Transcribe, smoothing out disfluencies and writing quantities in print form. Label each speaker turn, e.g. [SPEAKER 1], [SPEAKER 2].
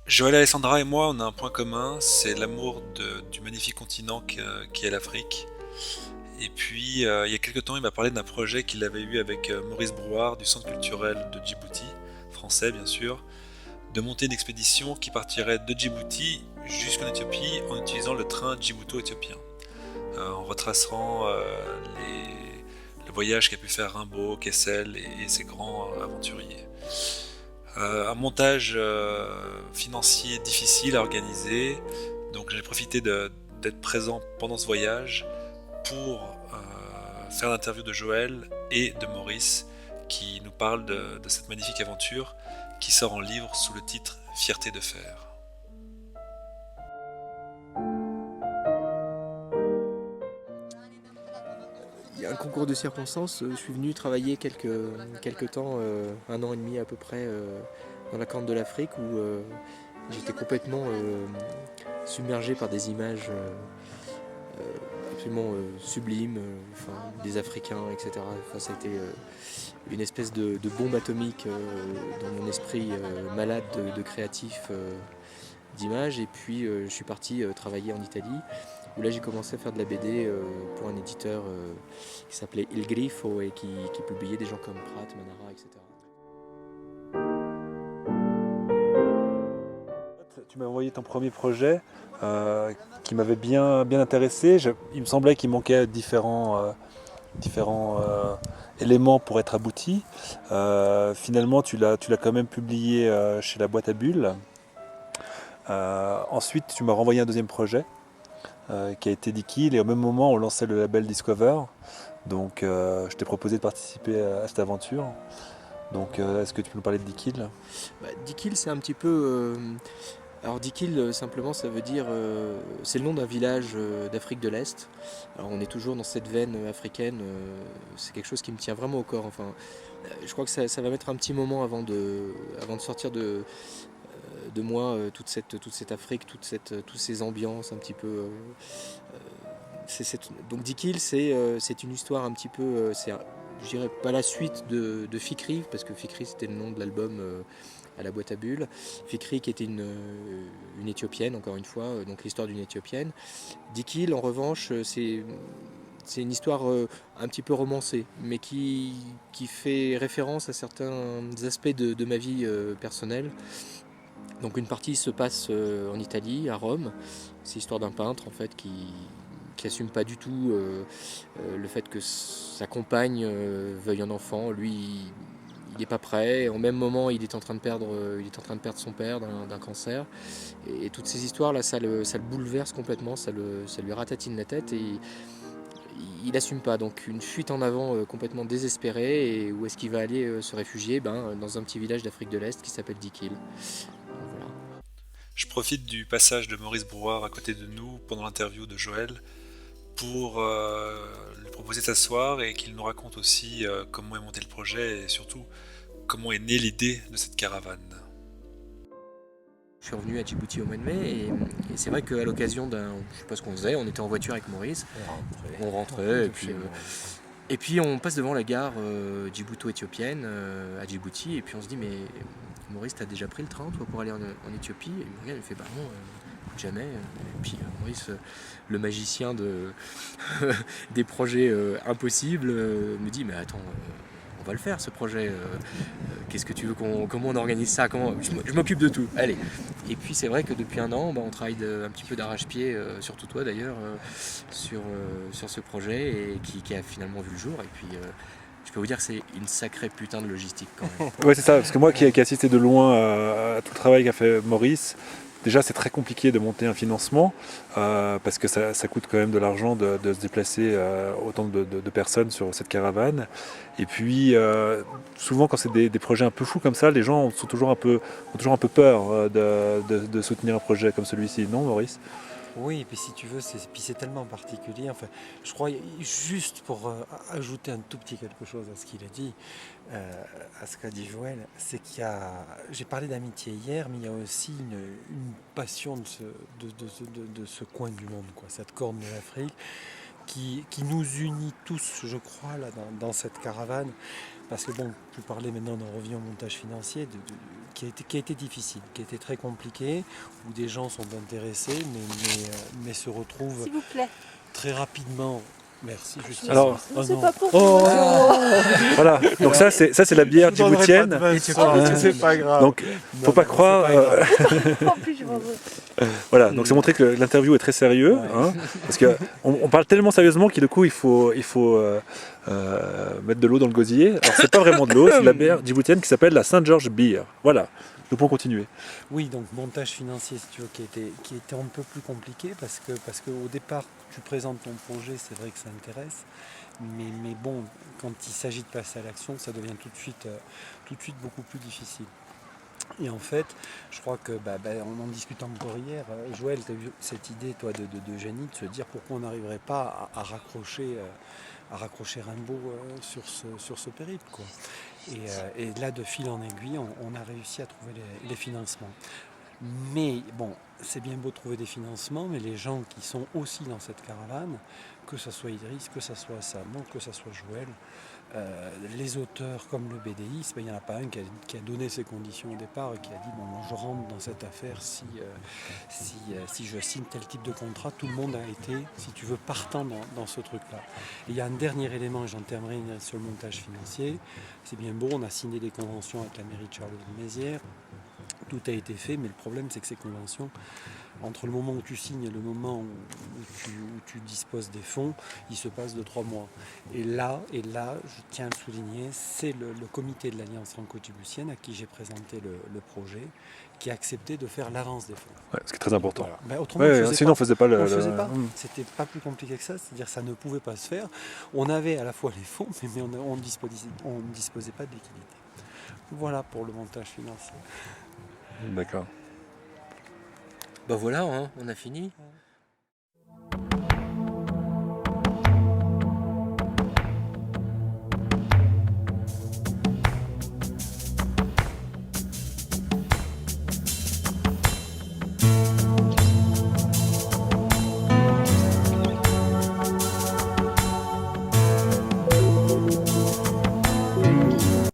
[SPEAKER 1] Joël Alessandra et moi, on a un point commun, c'est l'amour du magnifique continent qui est l'Afrique. Et puis, il y a quelques temps, il m'a parlé d'un projet qu'il avait eu avec Maurice Brouard du Centre culturel de Djibouti, français bien sûr, de monter une expédition qui partirait de Djibouti jusqu'en Éthiopie en utilisant le train djibouto-éthiopien, en retraçant le voyage qu'a pu faire Rimbaud, Kessel et ces grands aventuriers. Un montage financier difficile à organiser, donc j'ai profité d'être présent pendant ce voyage pour faire l'interview de Joël et de Maurice qui nous parlent de cette magnifique aventure qui sort en livre sous le titre Fierté de fer.
[SPEAKER 2] Il y a un concours de circonstances, je suis venu travailler quelques temps, un an et demi à peu près, dans la Corne de l'Afrique où j'étais complètement submergé par des images absolument sublimes, des Africains, etc. Enfin, ça a été une espèce de bombe atomique dans mon esprit malade de créatif d'images. Et puis je suis parti travailler en Italie où là j'ai commencé à faire de la BD pour un éditeur qui s'appelait Il Grifo et qui publiait des gens comme Pratt, Manara, etc.
[SPEAKER 1] Tu m'as envoyé ton premier projet qui m'avait bien intéressé. Il me semblait qu'il manquait différents éléments pour être abouti. Finalement, tu l'as quand même publié chez la boîte à bulles. Ensuite, tu m'as renvoyé un deuxième projet qui a été Dikil et au même moment, on lançait le label Discover. Donc, je t'ai proposé de participer à cette aventure. Donc, est-ce que tu peux nous parler de Dikil?
[SPEAKER 2] Dikil, c'est un petit peu. Alors Dikil, simplement, ça veut dire. C'est le nom d'un village d'Afrique de l'Est. Alors on est toujours dans cette veine africaine. C'est quelque chose qui me tient vraiment au corps. Enfin, je crois que ça va mettre un petit moment avant de sortir de moi toute cette Afrique, toutes ces ambiances un petit peu. Donc Dikil, c'est une histoire un petit peu. Je dirais pas la suite de Fikri, parce que Fikri c'était le nom de l'album à la boîte à bulles. Fikri qui était une Éthiopienne, encore une fois, donc l'histoire d'une Éthiopienne. Dikil, en revanche, c'est une histoire un petit peu romancée, mais qui fait référence à certains aspects de ma vie personnelle. Donc une partie se passe en Italie, à Rome. C'est l'histoire d'un peintre en fait qui assume pas du tout le fait que sa compagne veuille un enfant. Lui, il n'est pas prêt. Au même moment, il est en train de perdre son père d'un cancer. Et toutes ces histoires là, ça le bouleverse complètement, ça lui ratatine la tête et il assume pas. Donc une fuite en avant complètement désespérée. Et où est-ce qu'il va aller se réfugier? Dans un petit village d'Afrique de l'Est qui s'appelle Dikil. Voilà.
[SPEAKER 1] Je profite du passage de Maurice Brouard à côté de nous pendant l'interview de Joël pour lui proposer de s'asseoir et qu'il nous raconte aussi comment est monté le projet et surtout comment est née l'idée de cette caravane.
[SPEAKER 2] Je suis revenu à Djibouti au mois de mai et c'est vrai qu'à l'occasion je sais pas ce qu'on faisait, on était en voiture avec Maurice, on rentrait et puis on passe devant la gare djibouto-éthiopienne à Djibouti et puis on se dit mais Maurice t'as déjà pris le train toi pour aller en Éthiopie? Et il me regarde, il fait bah non, jamais. Et puis Maurice, le magicien des projets impossibles, me dit mais attends, on va le faire ce projet. Qu'est-ce que tu veux comment on organise ça? Je m'occupe de tout. Allez. Et puis c'est vrai que depuis un an, on travaille un petit peu d'arrache-pied, surtout toi d'ailleurs, sur ce projet et qui a finalement vu le jour. Et puis je peux vous dire que c'est une sacrée putain de logistique quand même.
[SPEAKER 1] Ouais, c'est ça, parce que moi qui ai assisté de loin à tout le travail qu'a fait Maurice, déjà c'est très compliqué de monter un financement parce que ça coûte quand même de l'argent de se déplacer autant de personnes sur cette caravane. Et puis souvent quand c'est des projets un peu fous comme ça, les gens ont toujours un peu peur de soutenir un projet comme celui-ci, non Maurice?
[SPEAKER 3] Oui, et puis si tu veux, c'est tellement particulier. Enfin, je crois, juste pour ajouter un tout petit quelque chose à ce qu'il a dit, à ce qu'a dit Joël, c'est j'ai parlé d'amitié hier, mais il y a aussi une passion de ce coin du monde, quoi, cette corne de l'Afrique, qui nous unit tous, je crois, là, dans cette caravane. parce que bon, tu parlais maintenant, on revient au montage financier, qui a été difficile, qui a été très compliqué, où des gens sont intéressés, mais se retrouvent
[SPEAKER 4] S'il vous plaît.
[SPEAKER 3] très rapidement. Merci, Justine.
[SPEAKER 5] Alors,
[SPEAKER 4] Non, c'est
[SPEAKER 3] non.
[SPEAKER 4] pas pour
[SPEAKER 5] Oh.
[SPEAKER 4] vous.
[SPEAKER 5] Voilà, donc ça c'est la bière
[SPEAKER 3] Je vous donnerai
[SPEAKER 5] djiboutienne.
[SPEAKER 3] pas de vin,
[SPEAKER 2] Et tu
[SPEAKER 3] c'est
[SPEAKER 2] parles
[SPEAKER 3] pas-
[SPEAKER 2] de-
[SPEAKER 3] c'est pas grave.
[SPEAKER 5] Donc
[SPEAKER 3] Non,
[SPEAKER 5] faut pas
[SPEAKER 3] non,
[SPEAKER 5] croire.
[SPEAKER 3] c'est pas grave.
[SPEAKER 4] En plus, je m'en veux.
[SPEAKER 5] Voilà, donc c'est montrer que l'interview est très sérieux,
[SPEAKER 3] Ouais.
[SPEAKER 5] hein, parce que on parle tellement sérieusement qu'il du coup il faut mettre de l'eau dans le gosier. Alors c'est pas vraiment de l'eau, c'est de la bière djiboutienne qui s'appelle la Saint-Georges Beer. Voilà, nous pouvons continuer.
[SPEAKER 3] Oui, donc montage financier, si tu veux, qui était un peu plus compliqué parce que au départ, tu présentes ton projet, c'est vrai que ça intéresse, mais bon, quand il s'agit de passer à l'action, ça devient tout de suite beaucoup plus difficile. Et en fait, je crois que, en discutant encore hier, Joël, tu as eu cette idée, toi, de génie, de se dire pourquoi on n'arriverait pas à raccrocher Rimbaud sur ce périple, quoi. Et là, de fil en aiguille, on a réussi à trouver les financements. Mais bon, c'est bien beau de trouver des financements, mais les gens qui sont aussi dans cette caravane, que ce soit Idriss, que ce soit Samon, que ce soit Joël, les auteurs comme le BDI, il n'y en a pas un qui a donné ses conditions au départ et qui a dit bon, je rentre dans cette affaire si je signe tel type de contrat. Tout le monde a été, si tu veux, partant dans ce truc-là. Et il y a un dernier élément, et j'en terminerai sur le montage financier. C'est bien beau, on a signé des conventions avec la mairie de Charleville-Mézières. Tout a été fait, mais le problème c'est que ces conventions, entre le moment où tu signes et le moment où tu disposes des fonds, il se passe de 3 mois. Et là, je tiens à le souligner, c'est le comité de l'Alliance franco-djiboutienne à qui j'ai présenté le projet, qui a accepté de faire l'avance des fonds.
[SPEAKER 5] Ouais, ce qui est très important.
[SPEAKER 3] Voilà. Ben, autrement,
[SPEAKER 5] Ouais,
[SPEAKER 3] on faisait
[SPEAKER 5] sinon on
[SPEAKER 3] pas.
[SPEAKER 5] faisait pas
[SPEAKER 3] On
[SPEAKER 5] le.
[SPEAKER 3] ne faisait pas.
[SPEAKER 5] Mm.
[SPEAKER 3] C'était pas plus compliqué que ça, c'est-à-dire ça ne pouvait pas se faire. On avait à la fois les fonds, mais on ne disposait pas de liquidité. Voilà pour le montage financier.
[SPEAKER 5] D'accord.
[SPEAKER 2] Bah voilà, hein, on a fini.